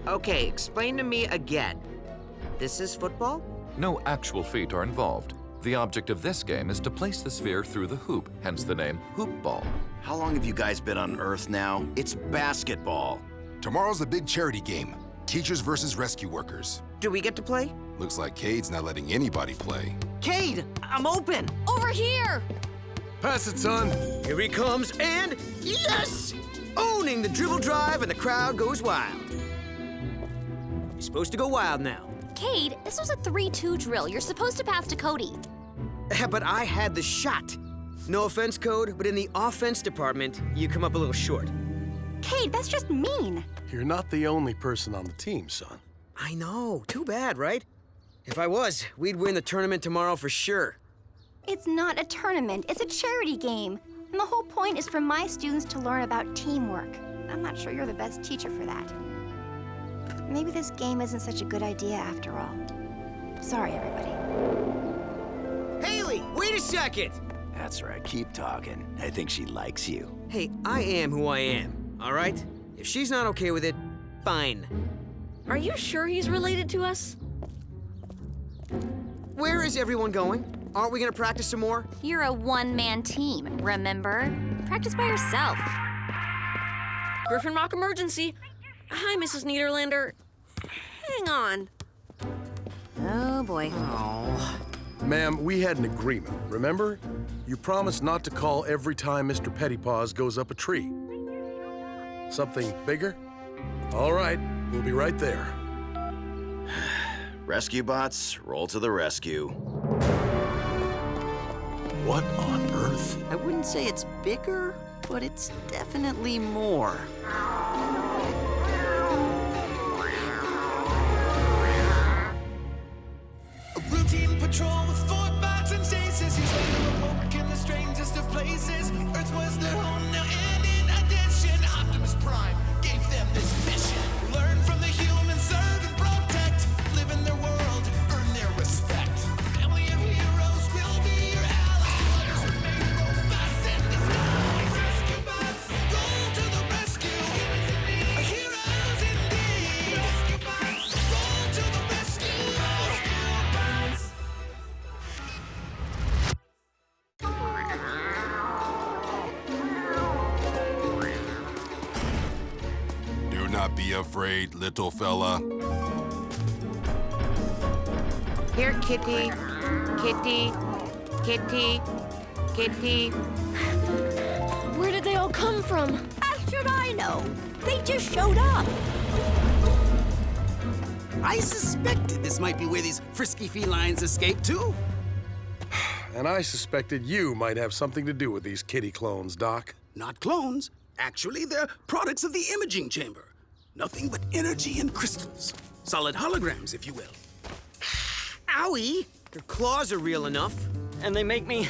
Okay, explain to me again. This is football? No actual feet are involved. The object of this game is to place the sphere through the hoop, hence the name hoop ball. How long have you guys been on Earth now? It's basketball. Tomorrow's the big charity game. Teachers versus rescue workers. Do we get to play? Looks like Kade's not letting anybody play. Kade, I'm open. Over here! Pass it, son. Here he comes, and yes! Owning the dribble drive, and the crowd goes wild. You're supposed to go wild now. Kade, this was a 3-2 drill. You're supposed to pass to Cody. But I had the shot. No offense, Code, but in the offense department, you come up a little short. Kade, that's just mean. You're not the only person on the team, son. I know. Too bad, right? If I was, we'd win the tournament tomorrow for sure. It's not a tournament, it's a charity game. And the whole point is for my students to learn about teamwork. I'm not sure you're the best teacher for that. Maybe this game isn't such a good idea after all. Sorry, everybody. Haley, wait a second! That's right, keep talking. I think she likes you. Hey, I am who I am, all right? If she's not okay with it, fine. Are you sure he's related to us? Where is everyone going? Aren't we gonna practice some more? You're a one-man team, remember? Practice by yourself. Griffin Rock emergency. Hi, Mrs. Niederlander. Hang on. Oh, boy. Oh. Ma'am, we had an agreement, remember? You promised not to call every time Mr. Pettypaws goes up a tree. Something bigger? All right, we'll be right there. Rescue bots, roll to the rescue. What on earth? I wouldn't say it's bigger, but it's definitely more. A routine patrol with 4 bots and stasis. He's later awoke in the strangest of places. Earth was their home now, and in addition, Optimus Prime gave them this mission. Learn from the humans, serve and protect. Live in their world, earn their respect. Family of heroes will be your allies. Others remain robots in disguise. Rescue bots, go to the rescue. Heroes indeed. Rescue bots, go to the rescue. Rescue bots. Do not be afraid, little fella. Here, kitty. Kitty. Kitty. Kitty. Where did they all come from? How should I know? They just showed up. I suspected this might be where these frisky felines escaped to. And I suspected you might have something to do with these kitty clones, Doc. Not clones. Actually, they're products of the imaging chamber. Nothing but energy and crystals. Solid holograms, if you will. Owie! Your claws are real enough. And they make me...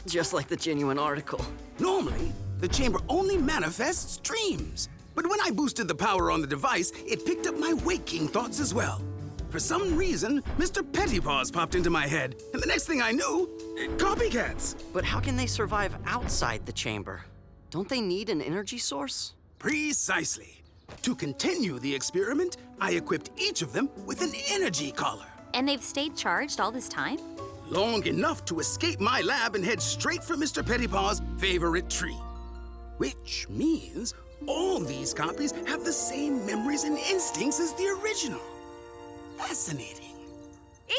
just like the genuine article. Normally, the chamber only manifests dreams. But when I boosted the power on the device, it picked up my waking thoughts as well. For some reason, Mr. Pettypaws popped into my head, and the next thing I knew, copycats. But how can they survive outside the chamber? Don't they need an energy source? Precisely. To continue the experiment, I equipped each of them with an energy collar. And they've stayed charged all this time? Long enough to escape my lab and head straight for Mr. Pettypaws' favorite tree. Which means all these copies have the same memories and instincts as the original. Fascinating.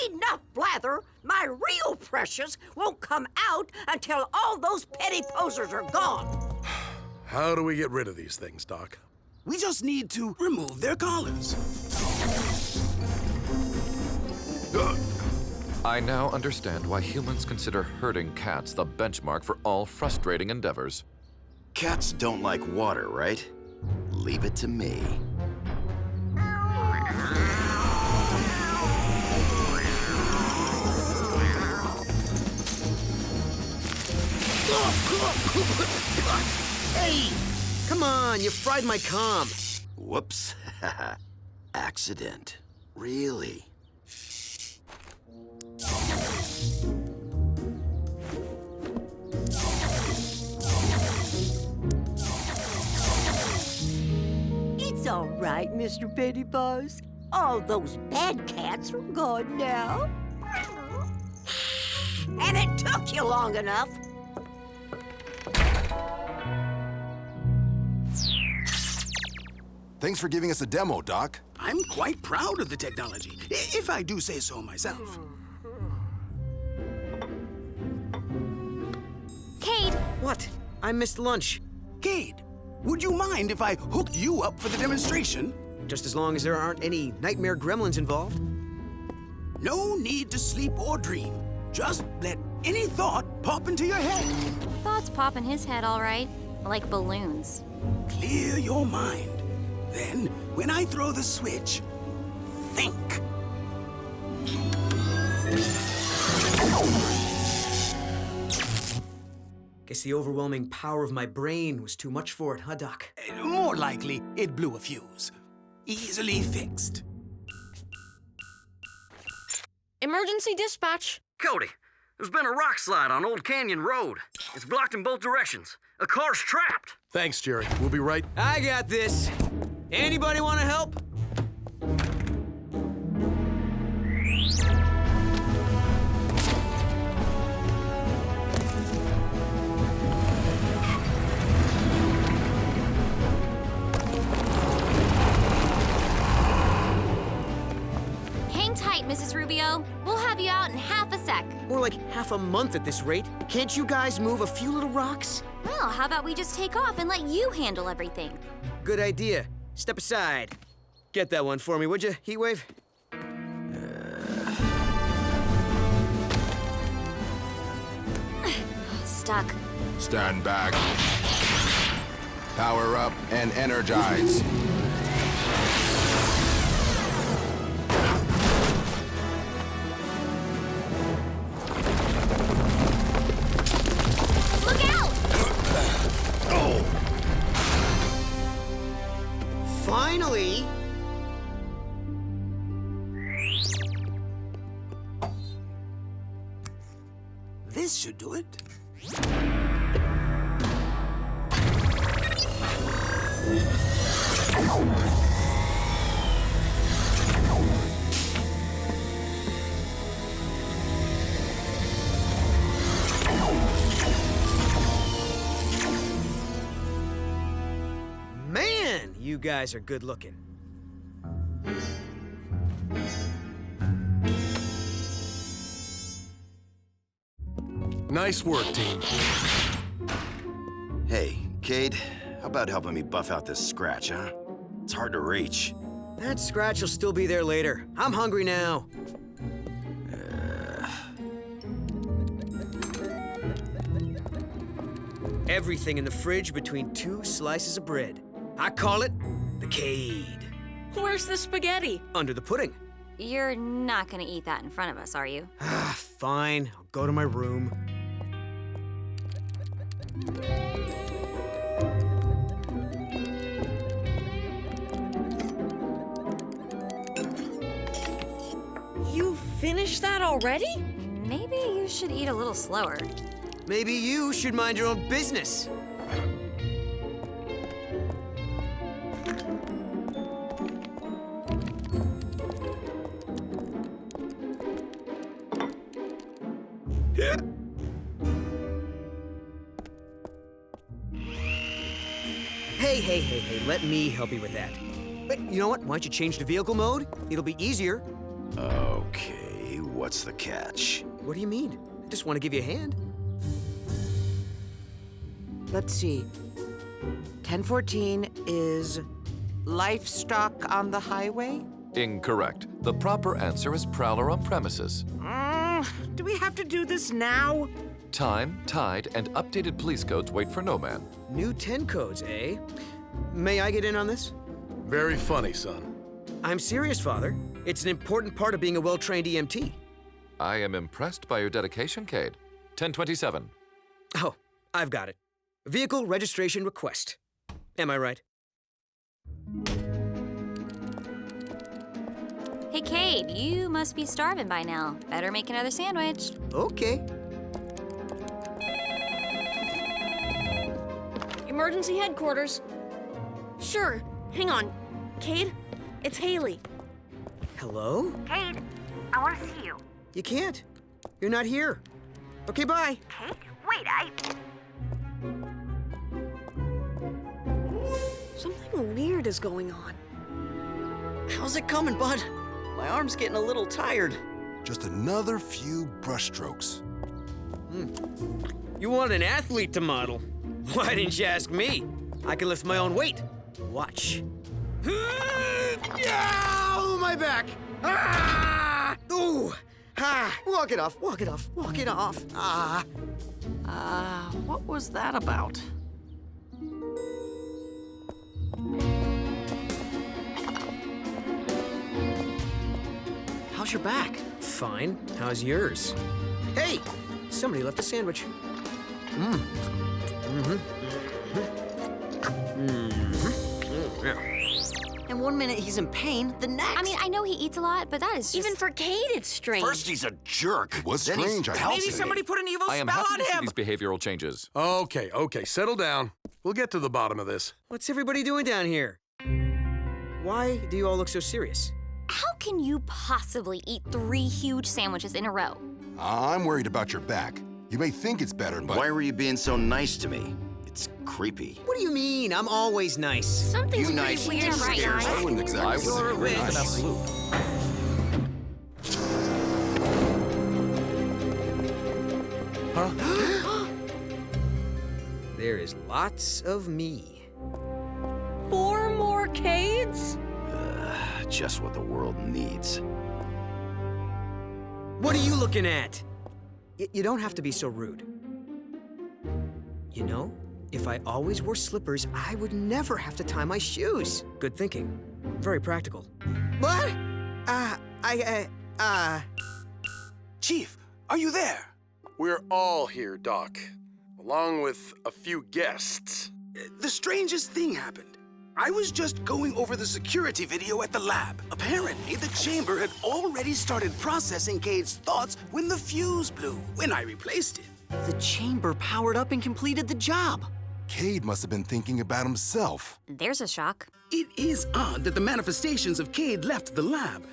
Enough blather. My real precious won't come out until all those petty posers are gone. How do we get rid of these things, Doc? We just need to remove their collars. I now understand why humans consider herding cats the benchmark for all frustrating endeavors. Cats don't like water, right? Leave it to me. Hey! Come on, you fried my comm. Whoops. Accident. Really? Mr. Pettypaws. All those bad cats are gone now. And it took you long enough. Thanks for giving us a demo, Doc. I'm quite proud of the technology, if I do say so myself. Kade! What? I missed lunch. Kade, would you mind if I hooked you up for the demonstration? Just as long as there aren't any nightmare gremlins involved. No need to sleep or dream. Just let any thought pop into your head. Thoughts pop in his head, all right. Like balloons. Clear your mind. Then, when I throw the switch, think. Guess the overwhelming power of my brain was too much for it, huh, Doc? More likely, it blew a fuse. Easily fixed. Emergency dispatch. Cody, there's been a rock slide on Old Canyon Road. It's blocked in both directions. A car's trapped. Thanks, Jerry. We'll be right. I got this. Anybody want to help? Hang tight, Mrs. Rubio. We'll have you out in half a sec. More like half a month at this rate. Can't you guys move a few little rocks? Well, how about we just take off and let you handle everything? Good idea. Step aside. Get that one for me, would you, Heatwave? Stuck. Stand back. Power up and energize. Look out! Finally! This should do it. Man, you guys are good looking. Nice work, team. Hey, Kade, how about helping me buff out this scratch, huh? It's hard to reach. That scratch will still be there later. I'm hungry now. Everything in the fridge between two slices of bread. I call it the Kade. Where's the spaghetti? Under the pudding. You're not gonna eat that in front of us, are you? Fine, I'll go to my room. You finished that already? Maybe you should eat a little slower. Maybe you should mind your own business. Hey, let me help you with that. But you know what? Why don't you change to vehicle mode? It'll be easier. Okay, what's the catch? What do you mean? I just want to give you a hand. Let's see. 1014 is livestock on the highway? Incorrect. The proper answer is prowler on premises. Do we have to do this now? Time, tide, and updated police codes wait for no man. New 10 codes, eh? May I get in on this? Very funny, son. I'm serious, Father. It's an important part of being a well-trained EMT. I am impressed by your dedication, Kade. 1027. Oh, I've got it. Vehicle registration request. Am I right? Hey, Kade, you must be starving by now. Better make another sandwich. Okay. Emergency headquarters. Sure. Hang on. Kade, It's Haley. Hello? Kade, I want to see you. You can't. You're not here. Okay, bye. Kade? Wait, Something weird is going on. How's it coming, bud? My arm's getting a little tired. Just another few brushstrokes. You want an athlete to model? Why didn't you ask me? I can lift my own weight. Watch. Ow, my back! Ah! Ooh! Ah! Walk it off, walk it off, walk it off. Ah! What was that about? How's your back? Fine. How's yours? Hey! Somebody left a sandwich. And one minute he's in pain, the next. I mean, I know he eats a lot, but that is just... Even for Kade, it's strange. First he's a jerk. It was then he's strange, I healthy. have to say. Somebody put an evil I am spell happy on to see him. these behavioral changes. Okay, settle down. We'll get to the bottom of this. What's everybody doing down here? Why do you all look so serious? How can you possibly eat 3 huge sandwiches in a row? I'm worried about your back. You may think it's better, but... Why were you being so nice to me? It's creepy. What do you mean? I'm always nice. Something's You pretty nice weird right scares now. I wouldn't exactly I say was you're a witch. nice. Absolute. There is lots of me. 4 more Kades? Just what the world needs. What are you looking at? You don't have to be so rude. You know, if I always wore slippers, I would never have to tie my shoes. Good thinking. Very practical. What? Chief, are you there? We're all here, Doc, along with a few guests. The strangest thing happened. I was just going over the security video at the lab. Apparently, the chamber had already started processing Kade's thoughts when the fuse blew, when I replaced it. The chamber powered up and completed the job. Kade must have been thinking about himself. There's a shock. It is odd that the manifestations of Kade left the lab,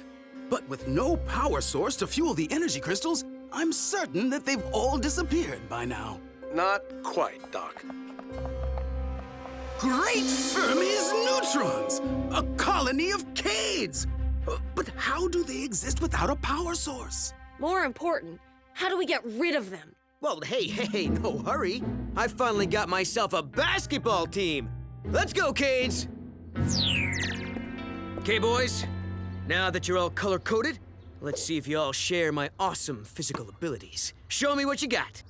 but with no power source to fuel the energy crystals, I'm certain that they've all disappeared by now. Not quite, Doc. Great Fermi's neutrons! A colony of Kades! But how do they exist without a power source? More important, how do we get rid of them? Well, hey, no hurry. I finally got myself a basketball team. Let's go, Kades! Okay, boys. Now that you're all color-coded, let's see if you all share my awesome physical abilities. Show me what you got.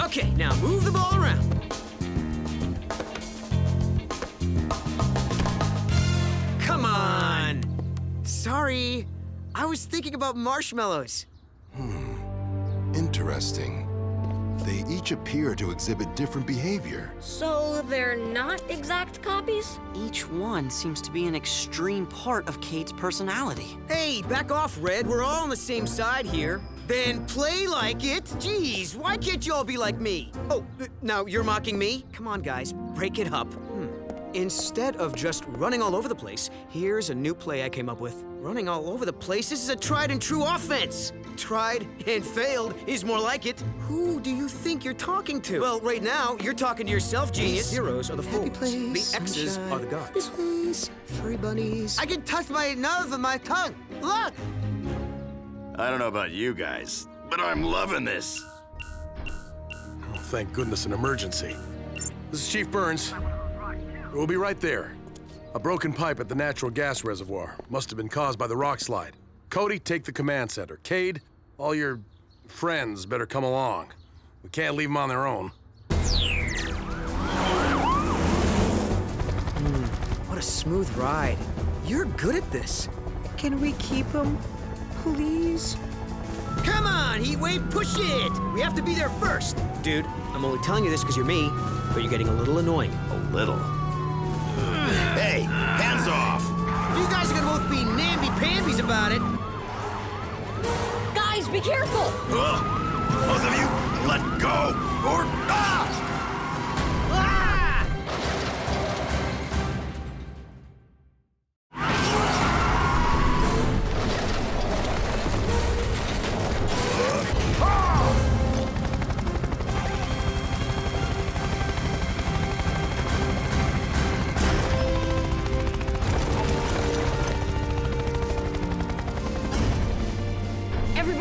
Okay, now move the ball around. Come on! Sorry, I was thinking about marshmallows. Interesting. They each appear to exhibit different behavior. So they're not exact copies? Each one seems to be an extreme part of Kade's personality. Hey, back off, Red. We're all on the same side here. Then play like it. Jeez, why can't you all be like me? Oh, now you're mocking me? Come on, guys, break it up. Instead of just running all over the place, here's a new play I came up with. Running all over the place, this is a tried and true offense. Tried and failed is more like it. Who do you think you're talking to? Well, right now, you're talking to yourself, genius. Zeros are the fools. The X's are the guards. Place, furry bunnies. I can touch my nose with my tongue. Look! I don't know about you guys, but I'm loving this. Oh, thank goodness, an emergency. This is Chief Burns. We'll be right there. A broken pipe at the natural gas reservoir. Must have been caused by the rock slide. Cody, take the command center. Kade, all your friends better come along. We can't leave them on their own. What a smooth ride. You're good at this. Can we keep him, please? Come on, Heatwave, push it! We have to be there first. Dude, I'm only telling you this because you're me, but you're getting a little annoying. A little? Hey, hands off! If you guys are gonna both be namby-pambies about it. Guys, be careful! Both of you, let go, or...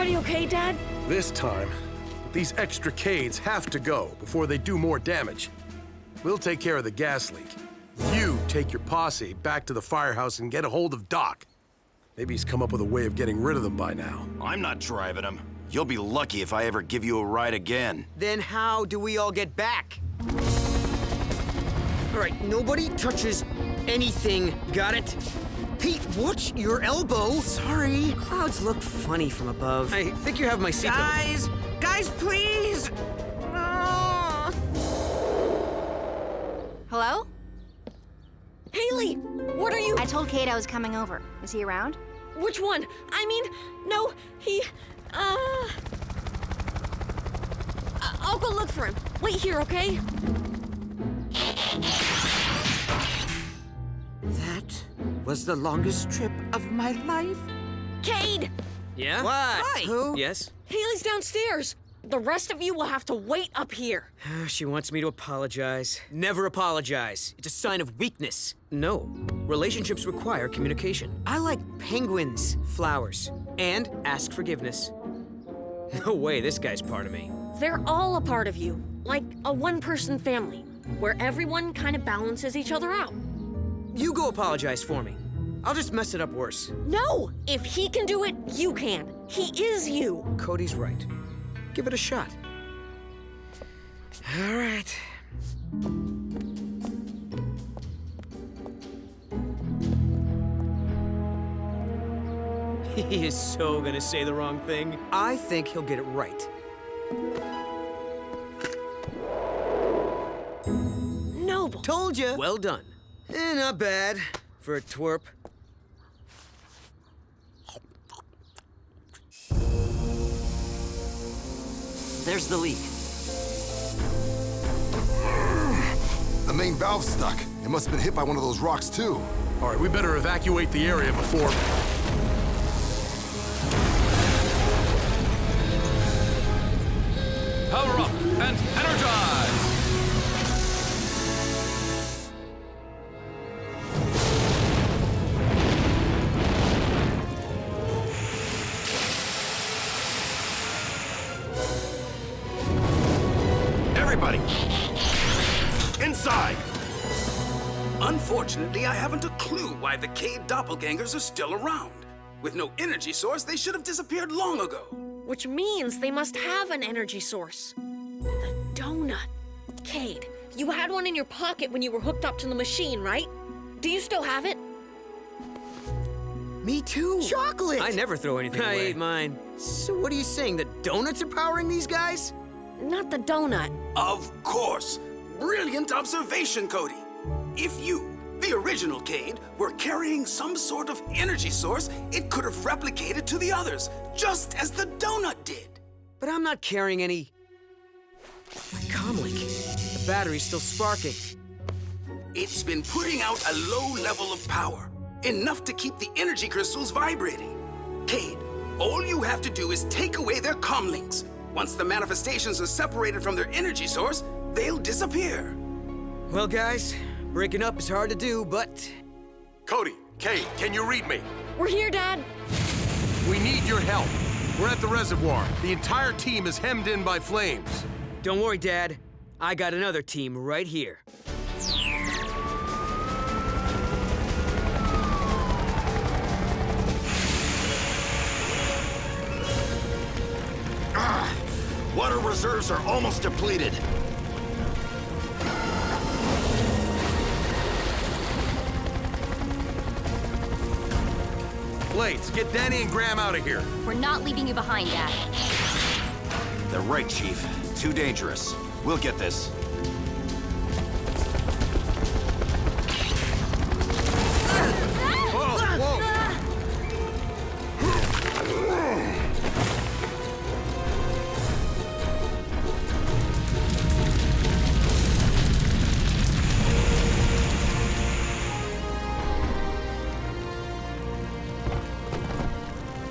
Everybody okay, Dad? This time, these extra Cades have to go before they do more damage. We'll take care of the gas leak. You take your posse back to the firehouse and get a hold of Doc. Maybe he's come up with a way of getting rid of them by now. I'm not driving him. You'll be lucky if I ever give you a ride again. Then how do we all get back? All right, nobody touches anything, got it? Hey, watch your elbow. Sorry. Clouds look funny from above. I think you have my seatbelt. Guys, please! Hello? Haley, what are you... I told Kade I was coming over. Is he around? Which one? I mean, no, he... I'll go look for him. Wait here, okay? That was the longest trip of my life. Kade! Yeah? What? Hi. Who? Yes? Haley's downstairs. The rest of you will have to wait up here. She wants me to apologize. Never apologize. It's a sign of weakness. No. Relationships require communication. I like penguins, flowers, and ask forgiveness. No way this guy's part of me. They're all a part of you, like a one-person family, where everyone kind of balances each other out. You go apologize for me. I'll just mess it up worse. No! If he can do it, you can. He is you. Cody's right. Give it a shot. All right. He is so gonna say the wrong thing. I think he'll get it right. Noble. Told ya. Well done. Not bad for a twerp. There's the leak. The main valve's stuck. It must have been hit by one of those rocks, too. All right, we better evacuate the area before... Power up and energize! Everybody! Inside! Unfortunately, I haven't a clue why the Kade doppelgangers are still around. With no energy source, they should have disappeared long ago. Which means they must have an energy source. The donut. Kade, you had one in your pocket when you were hooked up to the machine, right? Do you still have it? Me too. Chocolate! I never throw anything away. I ate mine. So what are you saying, that donuts are powering these guys? Not the donut. Of course. Brilliant observation, Cody. If you, the original Kade, were carrying some sort of energy source, it could have replicated to the others, just as the donut did. But I'm not carrying any... My comlink. The battery's still sparking. It's been putting out a low level of power, enough to keep the energy crystals vibrating. Kade, all you have to do is take away their comlinks. Once the manifestations are separated from their energy source, they'll disappear. Well, guys, breaking up is hard to do, but... Cody, Kade, can you read me? We're here, Dad. We need your help. We're at the reservoir. The entire team is hemmed in by flames. Don't worry, Dad. I got another team right here. Water reserves are almost depleted. Blades, get Danny and Graham out of here. We're not leaving you behind, Dad. They're right, Chief. Too dangerous. We'll get this. Whoa, whoa!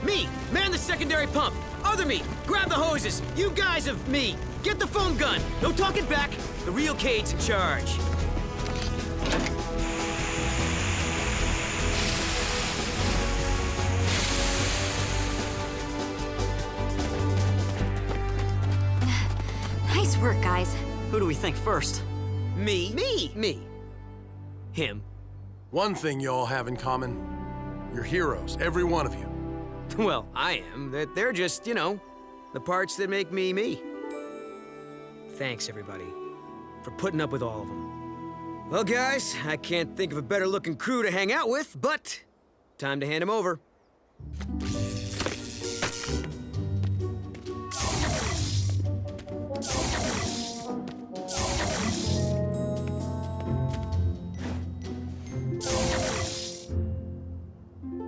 Me, man the secondary pump. Other me, grab the hoses. You guys of me, get the foam gun. No talking back. The real Kade's in charge. work, guys. Who do we think first? Me. Me. Him. One thing you all have in common, you're heroes, every one of you. Well, I am. They're just, you know, the parts that make me me. Thanks, everybody, for putting up with all of them. Well, guys, I can't think of a better looking crew to hang out with, but time to hand them over.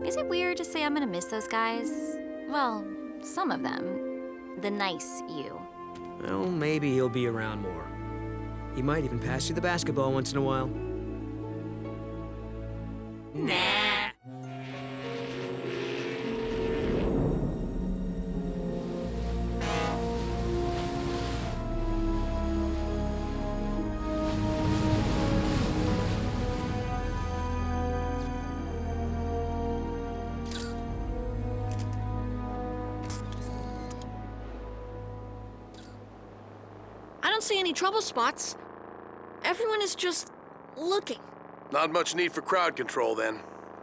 Is it weird to say I'm gonna miss those guys? Well, some of them. The nice you. Well, maybe he'll be around more. He might even pass you the basketball once in a while. Nah. I don't see any trouble spots. Everyone is just looking. Not much need for crowd control, then.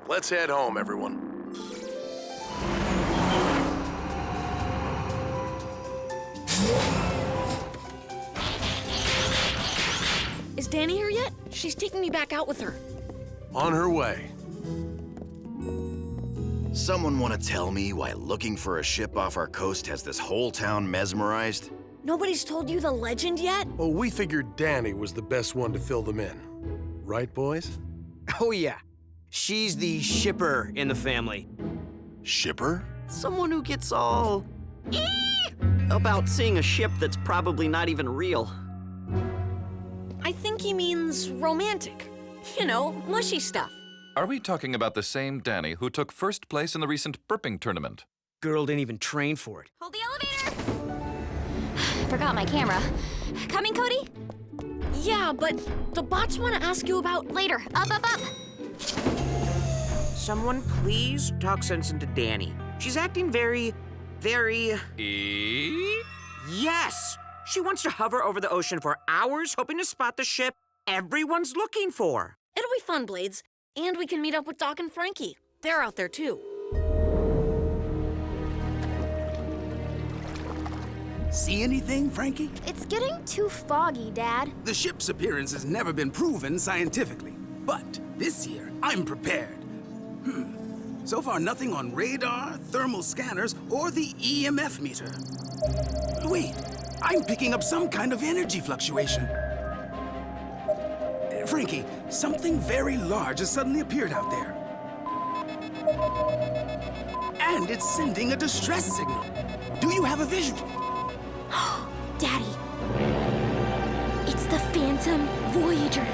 Let's head home, everyone. Is Danny here yet? She's taking me back out with her. On her way. Someone want to tell me why looking for a ship off our coast has this whole town mesmerized? Nobody's told you the legend yet? Well, we figured Danny was the best one to fill them in. Right, boys? Oh, yeah. She's the shipper in the family. Shipper? Someone who gets all... about seeing a ship that's probably not even real. I think he means romantic. You know, mushy stuff. Are we talking about the same Danny who took first place in the recent burping tournament? Girl didn't even train for it. Hold the elevator! Forgot my camera. Coming, Cody? Yeah, but the bots want to ask you about... Later. Up, up, up! Someone please talk sense into Danny. She's acting very... Yes! She wants to hover over the ocean for hours, hoping to spot the ship everyone's looking for. It'll be fun, Blades. And we can meet up with Doc and Frankie. They're out there, too. See anything, Frankie? It's getting too foggy, Dad. The ship's appearance has never been proven scientifically. But this year, I'm prepared. So far, nothing on radar, thermal scanners, or the EMF meter. Wait, I'm picking up some kind of energy fluctuation. Frankie, something very large has suddenly appeared out there. And it's sending a distress signal. Do you have a visual? Daddy. It's the Phantom Voyager.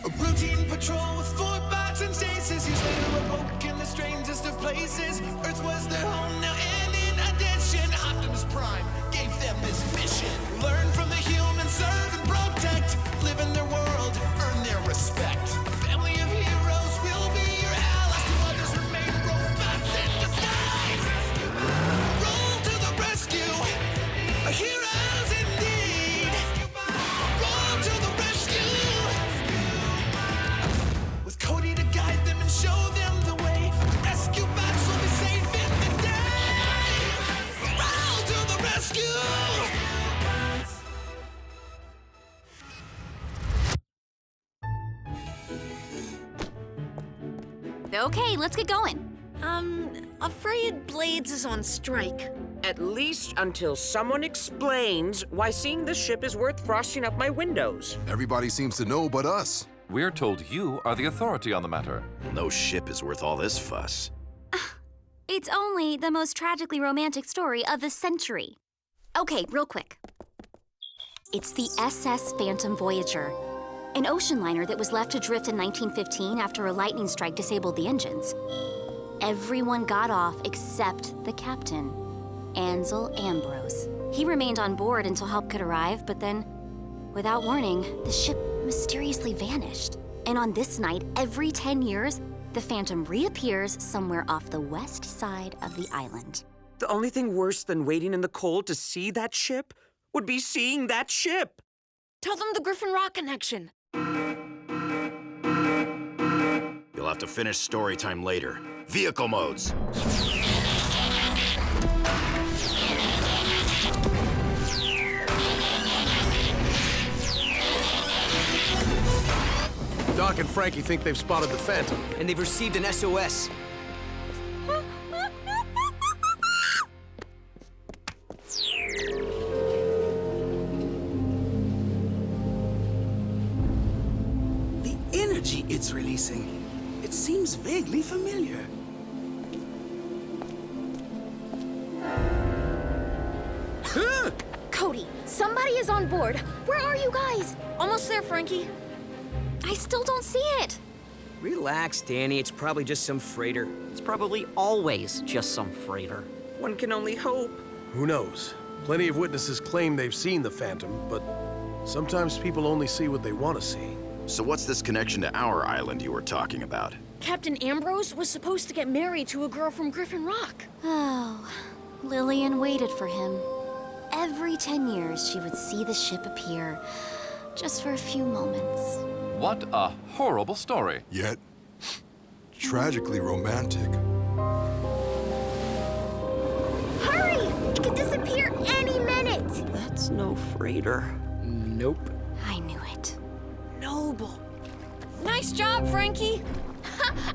A routine patrol with 4 bots and stasis. Years later awoke in the strangest of places. Earth was their home now, and in addition, Optimus Prime gave them this mission. Learn from the humans, serve and protect. Live in their world, earn their respect. A family of heroes will be your allies. To others remain robots in disguise. Roll to the rescue. Heroes indeed. Roll to the rescue. With Cody to guide them and show them the way. Rescue bots will be safe in the day. Roll to the rescue. Okay, let's get going. Afraid Blades is on strike. At least until someone explains why seeing the ship is worth frosting up my windows. Everybody seems to know but us. We're told you are the authority on the matter. No ship is worth all this fuss. It's only the most tragically romantic story of the century. Okay, real quick. It's the SS Phantom Voyager, an ocean liner that was left adrift in 1915 after a lightning strike disabled the engines. Everyone got off except the captain, Ansel Ambrose. He remained on board until help could arrive, but then, without warning, the ship mysteriously vanished. And on this night, every 10 years, the Phantom reappears somewhere off the west side of the island. The only thing worse than waiting in the cold to see that ship would be seeing that ship. Tell them the Griffin Rock connection. You'll have to finish story time later. Vehicle modes. Doc and Frankie think they've spotted the Phantom. And they've received an SOS. The energy it's releasing, it seems vaguely familiar. Cody, somebody is on board. Where are you guys? Almost there, Frankie. I still don't see it. Relax, Danny. It's probably just some freighter. It's probably always just some freighter. One can only hope. Who knows? Plenty of witnesses claim they've seen the Phantom, but sometimes people only see what they want to see. So what's this connection to our island you were talking about? Captain Ambrose was supposed to get married to a girl from Griffin Rock. Oh, Lillian waited for him. Every 10 years, she would see the ship appear, just for a few moments. What a horrible story. Yet, tragically romantic. Hurry! It could disappear any minute! That's no freighter. Nope. I knew it. Noble. Nice job, Frankie.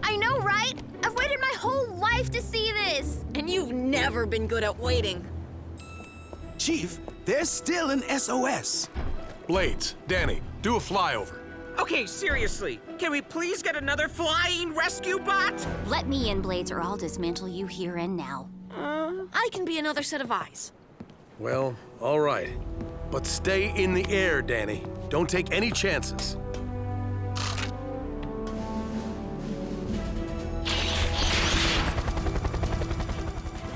I know, right? I've waited my whole life to see this! And you've never been good at waiting. Chief, there's still an SOS. Blades, Danny, do a flyover. Okay, seriously, can we please get another flying rescue bot? Let me in, Blades, or I'll dismantle you here and now. I can be another set of eyes. Well, all right. But stay in the air, Danny. Don't take any chances.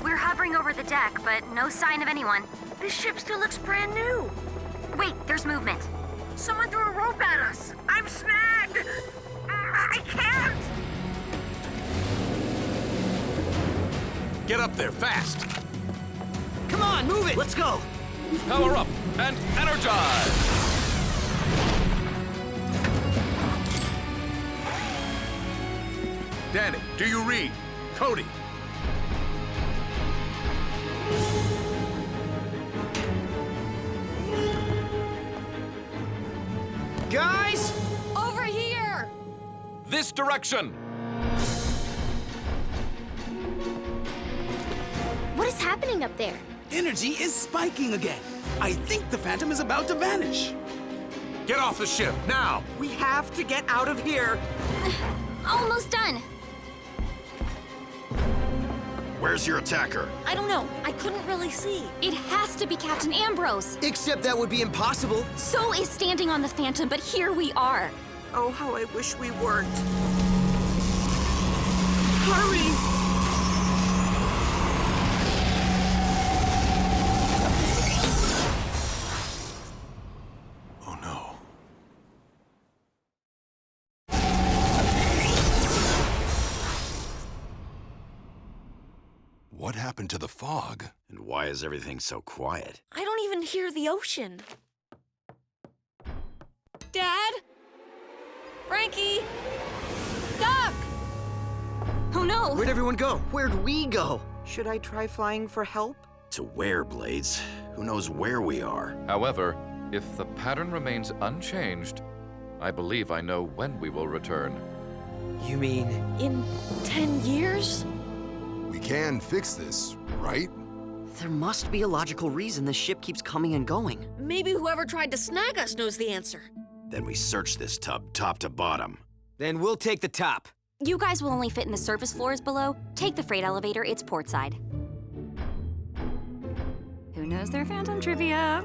We're hovering over the deck, but no sign of anyone. This ship still looks brand new. Wait, there's movement. Someone threw a rope at us. I'm snagged. I can't. Get up there, fast! Come on, move it! Let's go! Power up and energize! Danny, do you read? Cody. Guys! Over here! This direction! What is happening up there? Energy is spiking again. I think the Phantom is about to vanish. Get off the ship, now! We have to get out of here. Almost done. Where's your attacker? I don't know. I couldn't really see. It has to be Captain Ambrose. Except that would be impossible. So is standing on the Phantom, but here we are. Oh, how I wish we weren't. Hurry! Oh no. What happened to the fog? And why is everything so quiet? I don't even hear the ocean. Dad? Frankie? Doc! Oh no! Where'd everyone go? Where'd we go? Should I try flying for help? To where, Blades? Who knows where we are? However, if the pattern remains unchanged, I believe I know when we will return. You mean... In 10 years? We can fix this, right? There must be a logical reason the ship keeps coming and going. Maybe whoever tried to snag us knows the answer. Then we search this tub top to bottom. Then we'll take the top. You guys will only fit in the surface floors below. Take the freight elevator, it's port side. Who knows their Phantom trivia?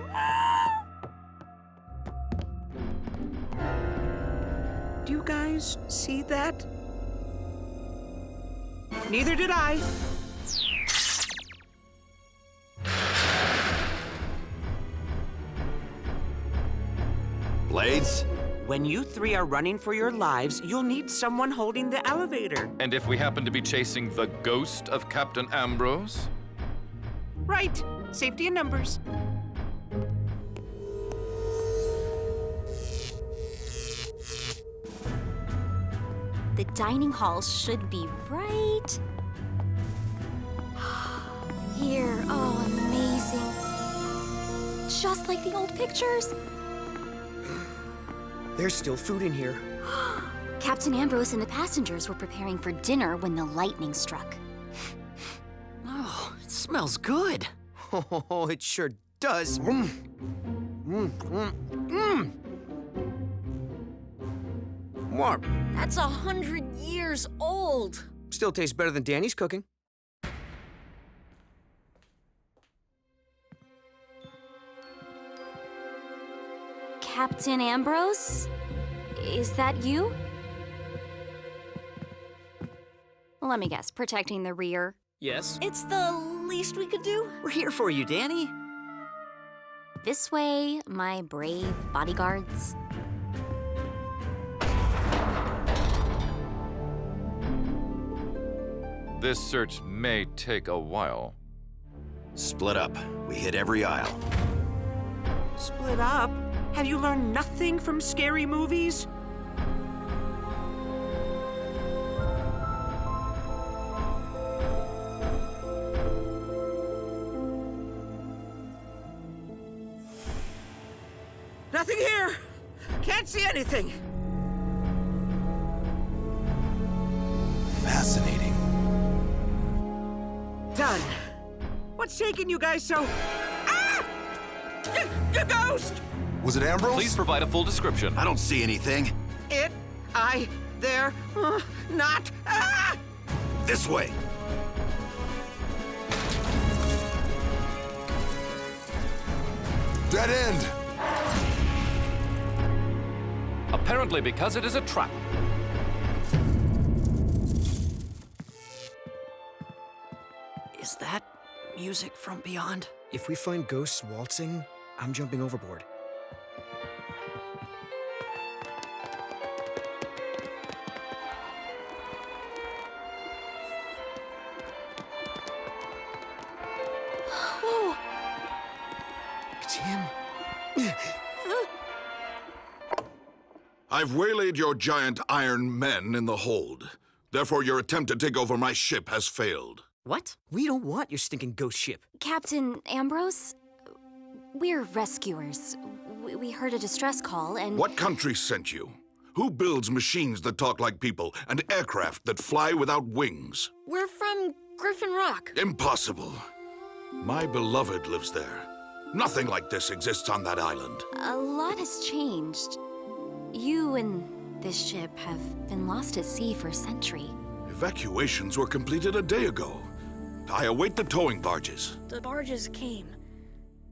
Do you guys see that? Neither did I. Blades? When you three are running for your lives, you'll need someone holding the elevator. And if we happen to be chasing the ghost of Captain Ambrose? Right. Safety in numbers. The dining hall should be right here. Oh, amazing. Just like the old pictures. There's still food in here. Captain Ambrose and the passengers were preparing for dinner when the lightning struck. Oh, it smells good. Oh, it sure does. What? That's 100 years old. Still tastes better than Danny's cooking. Captain Ambrose? Is that you? Let me guess, protecting the rear. Yes? It's the least we could do. We're here for you, Danny. This way, my brave bodyguards. This search may take a while. Split up. We hit every aisle. Split up? Have you learned nothing from scary movies? Nothing here! Can't see anything! Fascinating. Done. What's taking you guys so... Ah! The ghost! Was it Ambrose? Please provide a full description. I don't see anything. It, I, there, not... Ah! This way. Dead end. Apparently because it is a trap. Is that music from beyond? If we find ghosts waltzing, I'm jumping overboard. Whoa! It's him. I've waylaid your giant iron men in the hold. Therefore, your attempt to take over my ship has failed. What? We don't want your stinking ghost ship. Captain Ambrose? We're rescuers. We heard a distress call and... What country sent you? Who builds machines that talk like people and aircraft that fly without wings? We're from Griffin Rock. Impossible. My beloved lives there. Nothing like this exists on that island. A lot has changed. You and this ship have been lost at sea for a century. Evacuations were completed a day ago. I await the towing barges. The barges came.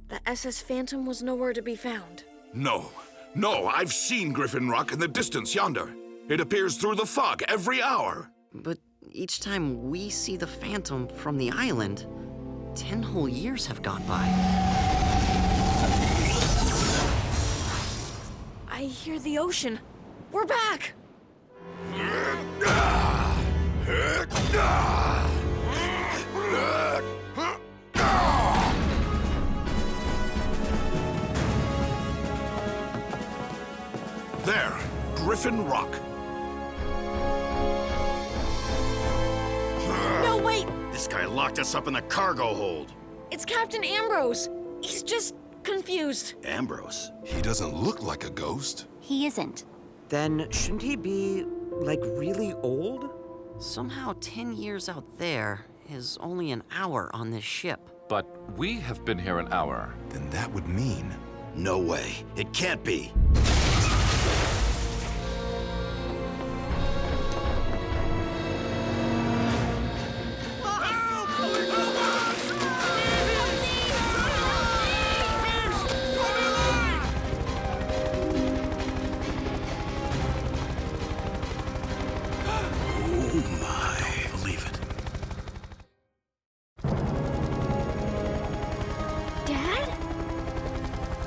The SS Phantom was nowhere to be found. No, I've seen Griffin Rock in the distance yonder. It appears through the fog every hour. But each time we see the Phantom from the island, 10 whole years have gone by. I hear the ocean. We're back! There, Griffin Rock. No, wait! This guy locked us up in the cargo hold. It's Captain Ambrose. He's just confused. Ambrose? He doesn't look like a ghost. He isn't. Then shouldn't he be, like, really old? Somehow 10 years out there is only an hour on this ship. But we have been here an hour. Then that would mean... No way. It can't be.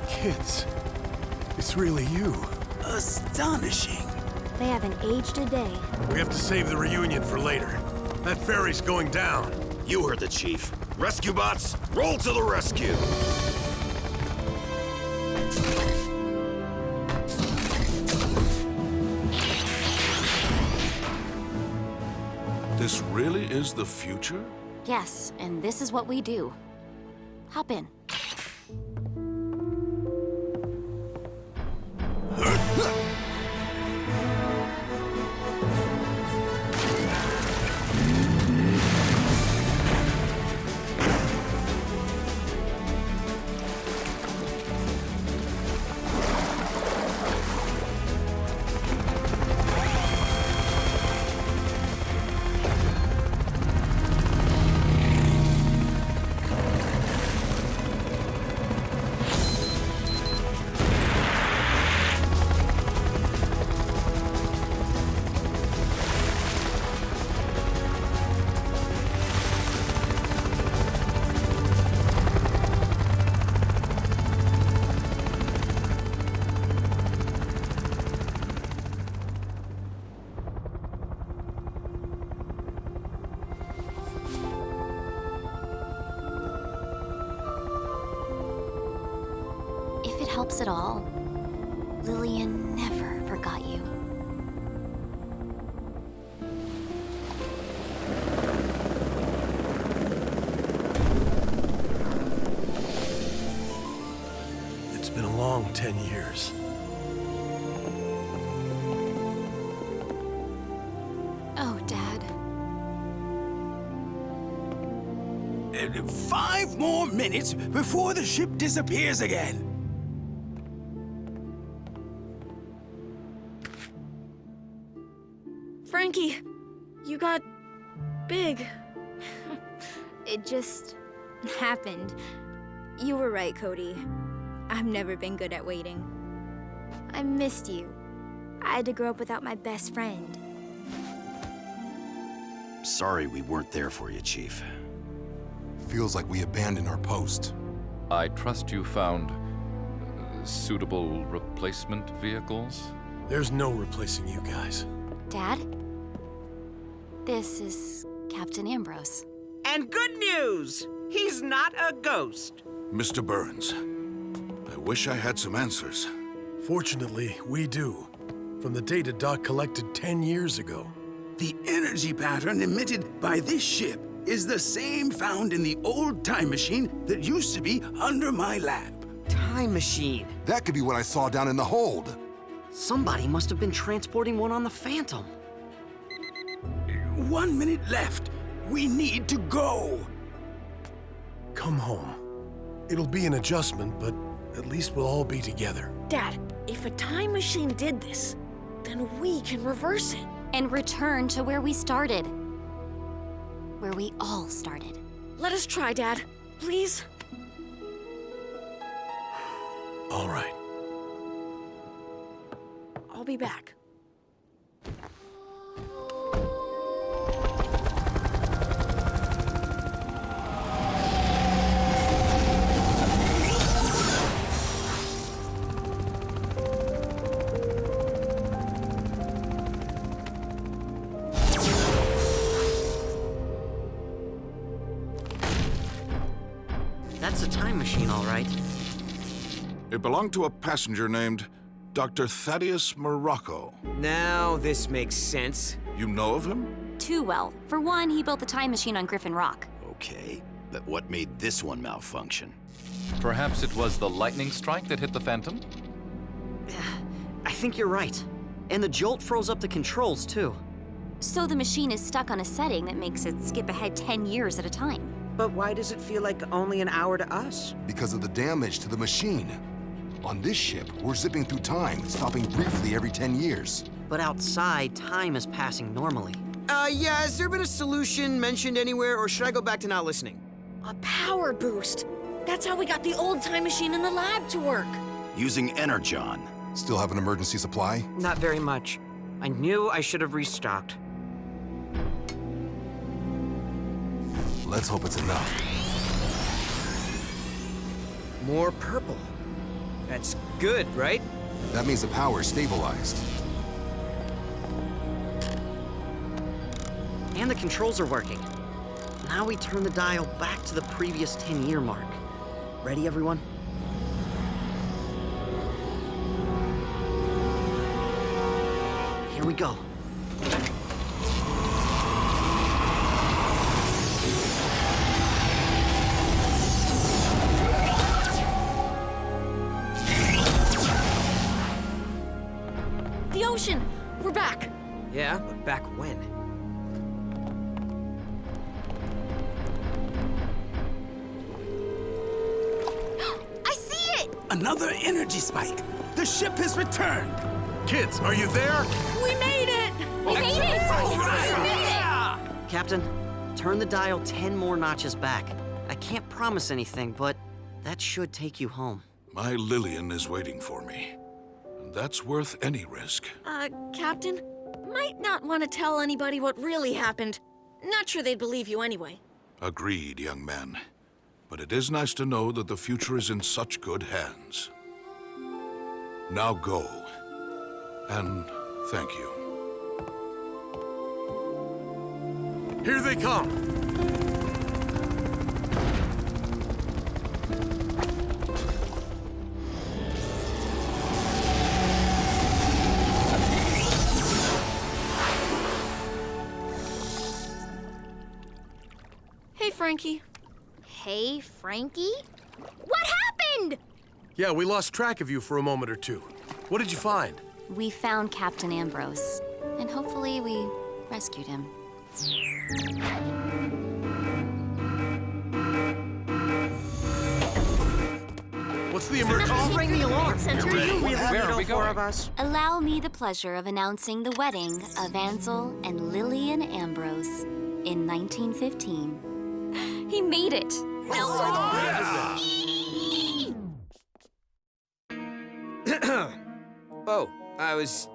Kids, it's really you. Astonishing. They haven't aged a day. We have to save the reunion for later. That ferry's going down. You heard the chief. Rescue bots, roll to the rescue! This really is the future? Yes, and this is what we do. Hop in. If it helps at all, Lillian never forgot you. It's been a long 10 years. Oh, Dad. 5 more minutes before the ship disappears again. Frankie, you got big. It just happened. You were right, Cody. I've never been good at waiting. I missed you. I had to grow up without my best friend. Sorry we weren't there for you, Chief. Feels like we abandoned our post. I trust you found suitable replacement vehicles? There's no replacing you guys. Dad? This is Captain Ambrose. And good news! He's not a ghost. Mr. Burns, I wish I had some answers. Fortunately, we do. From the data Doc collected 10 years ago. The energy pattern emitted by this ship is the same found in the old time machine that used to be under my lab. Time machine. That could be what I saw down in the hold. Somebody must have been transporting one on the Phantom. 1 minute left. We need to go. Come home. It'll be an adjustment, but at least we'll all be together. Dad, if a time machine did this, then we can reverse it. And return to where we started. Where we all started. Let us try, Dad. Please? All right. I'll be back. That's a time machine, all right. It belonged to a passenger named Dr. Thaddeus Morocco. Now this makes sense. You know of him? Too well. For one, he built the time machine on Griffin Rock. Okay, but what made this one malfunction? Perhaps it was the lightning strike that hit the Phantom? I think you're right. And the jolt froze up the controls, too. So the machine is stuck on a setting that makes it skip ahead 10 years at a time. But why does it feel like only an hour to us? Because of the damage to the machine. On this ship, we're zipping through time, stopping briefly every 10 years. But outside, time is passing normally. Yeah, has there been a solution mentioned anywhere, or should I go back to not listening? A power boost. That's how we got the old time machine in the lab to work. Using Energon. Still have an emergency supply? Not very much. I knew I should have restocked. Let's hope it's enough. More purple. That's good, right? That means the power is stabilized. And the controls are working. Now we turn the dial back to the previous 10-year mark. Ready, everyone? Here we go. The ocean! We're back! Yeah, but back when? I see it! Another energy spike. The ship has returned. Kids, are you there? We made it! We made it! Captain, turn the dial 10 more notches back. I can't promise anything, but that should take you home. My Lillian is waiting for me. And that's worth any risk. Captain, might not want to tell anybody what really happened. Not sure they'd believe you anyway. Agreed, young man. But it is nice to know that the future is in such good hands. Now go. And thank you. Here they come! Hey, Frankie. Hey, Frankie? What happened? Yeah, we lost track of you for a moment or two. What did you find? We found Captain Ambrose, and hopefully we rescued him. What's the emergency? I'll ring the alarm. Center. Do you really Where need are all we four going? of us? Allow me the pleasure of announcing the wedding of Ansel and Lillian Ambrose in 1915. He made it! Oh, I was,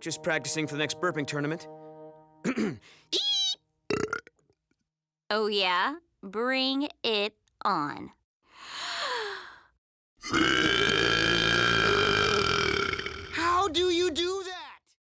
just practicing for the next burping tournament. Oh yeah? Bring it on. How do you do